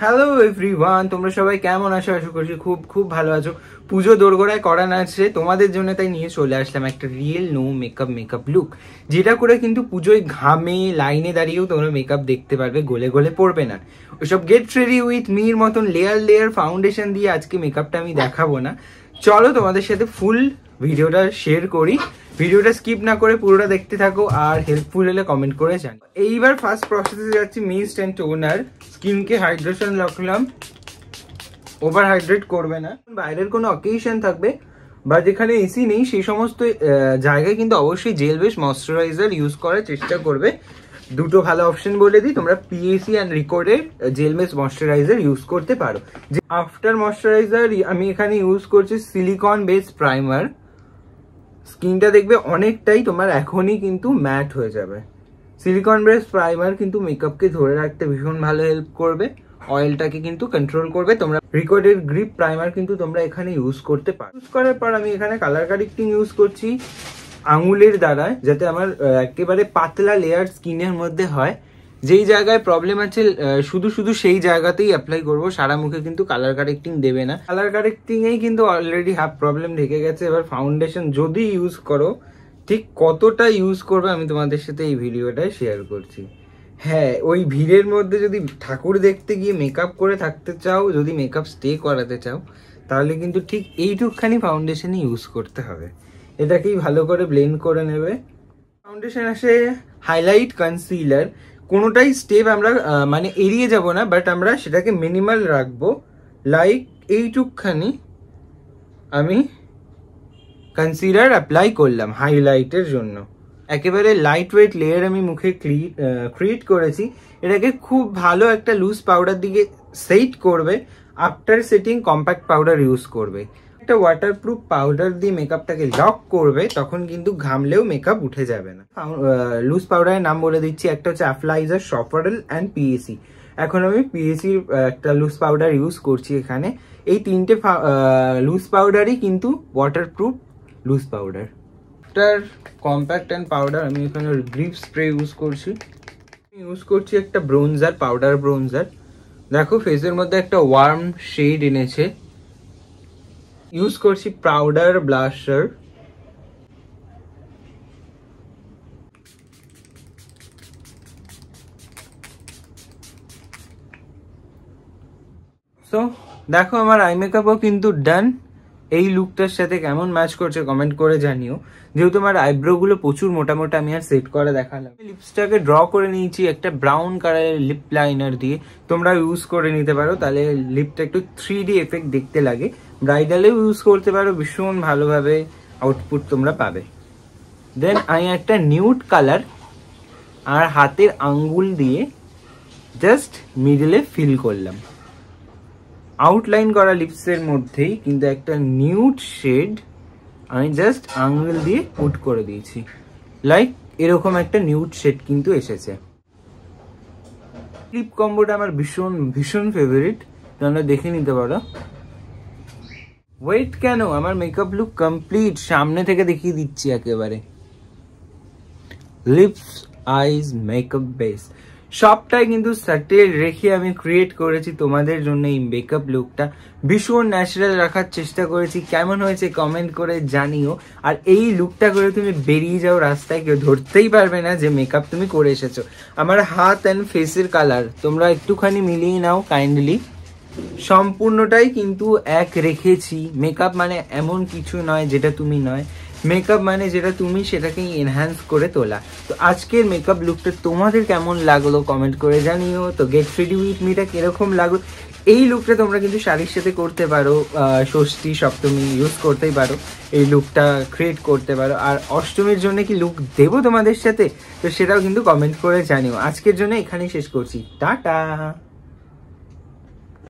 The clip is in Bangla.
হ্যালো এভরিওয়ান, তোমরা সবাই কেমন আছো? আশা করছি খুব খুব ভালো আছো। পুজো দোরগোড়ায় করা নাচছে তোমাদের জন্য, তাই নিয়ে চলে আসলাম একটা রিয়েল নো মেকআপ লুক, যেটা করে কিন্তু পুজোয় ঘামে লাইনে দাঁড়িয়েও তোমরা মেকআপ দেখতে পারবে, গলে গলে পড়বে না। ওইসব গেট রেডি উইথ মির মতন লেয়ার ফাউন্ডেশন দিয়ে আজকে মেকআপটা আমি দেখাবো না। চলো তোমাদের সাথে ফুল ভিডিওটা শেয়ার করি। ভিডিওটা স্কিপ না করে পুরোটা দেখতে থাকো, আর হেল্পফুল হলে কমেন্ট করে জানো। এইবার ফার্স্ট প্রসেসে যাচ্ছি মিস্ট অ্যান্ড টোনার। স্কিনকে হাইড্রেশন রাখলাম, ওভার হাইড্রেট করবে না। বাইরের কোনো অকেশন থাকবে বা যেখানে এসি নেই সেই সমস্ত জায়গায় কিন্তু অবশ্যই জেল বেস ময়শ্চারাইজার ইউজ করার চেষ্টা করবে। দুটো ভালো অপশন বলে দিই, তোমরা পিএসি অ্যান্ড রিকর্ডের জেল বেস ময়শ্চারাইজার ইউজ করতে পারো। যে আফটার ময়শ্চারাইজার আমি এখানে ইউজ করছি সিলিকন বেস প্রাইমার। স্কিনটা দেখবে অনেকটাই তোমার এখনই কিন্তু ম্যাট হয়ে যাবে। সিলিকন বেস প্রাইমার কিন্তু মেকআপকে ধরে রাখতে ভীষণ ভালো হেল্প করবে, অয়েলটাকে কিন্তু কন্ট্রোল করবে। তোমরা রিকর্ডের গ্রিপ প্রাইমার কিন্তু তোমরা এখানে ইউজ করতে পারো। ইউজ করার পর আমি এখানে কালার কারেক্টিং ইউজ করছি আঙুলের দ্বারা, যাতে আমার একেবারে পাতলা লেয়ার স্কিনের মধ্যে হয়। যেই জায়গায় প্রবলেম আছে শুধু সেই জায়গাতেই অ্যাপ্লাই করবো, সারা মুখে কিন্তু কালার কারেক্টিং দেবে না। কালার কারেক্টিং এই কিন্তু অলরেডি হাফ প্রবলেম ঢেকে গেছে। এবার ফাউন্ডেশন যদি ইউজ করো, ঠিক কতটা ইউজ করবে আমি তোমাদের সাথে এই ভিডিওটায় শেয়ার করছি। হ্যাঁ, ওই ভিড়ের মধ্যে যদি ঠাকুর দেখতে গিয়ে মেকআপ করে থাকতে চাও, যদি মেকআপ স্টে করাতে চাও, তাহলে কিন্তু ঠিক এইটুকখানি ফাউন্ডেশনই ইউজ করতে হবে। এটাকেই ভালো করে ব্লেন্ড করে নেবে। ফাউন্ডেশন আসে হাইলাইট, কনসিলার, কোনোটাই স্টেপ আমরা মানে এড়িয়ে যাব না, বাট আমরা সেটাকে মিনিমাল রাখবো। লাইক এইটুকখানি আমি কনসিলার অ্যাপ্লাই করলাম হাইলাইটের জন্য। একেবারে লাইট ওয়েট লেয়ার আমি মুখে ক্রিয়েট করেছি। এটাকে খুব ভালো একটা লুজ পাউডার দিকে সেট করবে। After setting compact powder use করবে। একটা ওয়াটারপ্রুফ পাউডার দিয়ে মেকআপটাকে লক করবে, তখন কিন্তু ঘামলেও মেকআপ উঠে যাবে না। লুজ পাউডারের নাম বলে দিচ্ছি, একটা হচ্ছে অ্যাফলাইজার, সফারেল অ্যান্ড পিএসি। এখন আমি পিএসির একটা লুজ পাউডার ইউজ করছি এখানে। এই তিনটে লুজ পাউডারই কিন্তু waterproof loose powder. Compact and powder আমি এখানে গ্রিপ স্প্রে ইউজ করছি। একটা ব্রোনজার, পাউডার ব্রোনজার। দেখো ফেসের মধ্যে একটা ওয়ার্ম শেড এনেছে। ইউজ করছি পাউডার ব্লাশার। সো দেখো আমার আই মেকআপও কিন্তু ডান। এই লুকটার সাথে কেমন ম্যাচ করছে কমেন্ট করে জানিও। যেহেতু আমার আইব্রো গুলো প্রচুর মোটামোটা, আমি আর সেট করে দেখালাম। লিপসটাকে ড্র করে নিয়েছি একটা ব্রাউন কালারের লিপ লাইনার দিয়ে। তোমরা ইউজ করে নিতে পারো, তাহলে লিপটা একটু 3D এফেক্ট দেখতে লাগে। ব্রাইডালেও ইউজ করতে পারো, ভীষণ ভালোভাবে আউটপুট তোমরা পাবে। দেন আমি একটা নিউড কালার আর হাতের আঙ্গুল দিয়ে জাস্ট মিডলে ফিল করলাম। আউটলাইন করা লিপসের মধ্যেই কিন্তু একটা নিউড শেড আমি জাস্ট আঙ্গুল দিয়ে পুট করে দিয়েছি। লাইক এরকম একটা নিউড শেড কিন্তু এসেছে। লিপ কম্বোটা আমার ভীষণ ফেভারিট, তোমরা দেখে নিতে পারো। ওয়েট কেন, আমার মেকআপ লুক কমপ্লিট, সামনে থেকে দেখিয়ে দিচ্ছি একেবারে। লিপস, আইজ, মেকআপ বেস সবটাই কিন্তু সাটেল রেখে আমি ক্রিয়েট করেছি তোমাদের জন্য এই মেকআপ লুকটা। ভীষণ ন্যাচারাল রাখার চেষ্টা করেছি। কেমন হয়েছে কমেন্ট করে জানিও। আর এই লুকটা করে তুমি বেরিয়ে যাও রাস্তায়, কেউ ধরতেই পারবে না যে মেকআপ তুমি করে এসেছো। আমার হাত অ্যান্ড ফেসের কালার তোমরা একটুখানি মিলিয়ে নাও কাইন্ডলি। সম্পূর্ণটাই কিন্তু এক রেখেছি। মেকআপ মানে এমন কিছু নয় যেটা তুমি নয়, মেকআপ মানে যেটা তুমি সেটাকে এনহ্যান্স করে তোলা। তো আজকের মেকআপ লুকটা তোমাদের কেমন লাগলো কমেন্ট করে জানিও। তো গেট রেডি উইথ মিটা কিরকম লাগলো, এই লুকটা তোমরা কিন্তু শাড়ির সাথে করতে পারো, ষষ্ঠী সপ্তমী ইউজ করতেই পারো, এই লুকটা ক্রিয়েট করতে পারো। আর অষ্টমীর জন্য কি লুক দেবো তোমাদের সাথে, তো সেটাও কিন্তু কমেন্ট করে জানিও। আজকের জন্য এখানেই শেষ করছি, টাটা।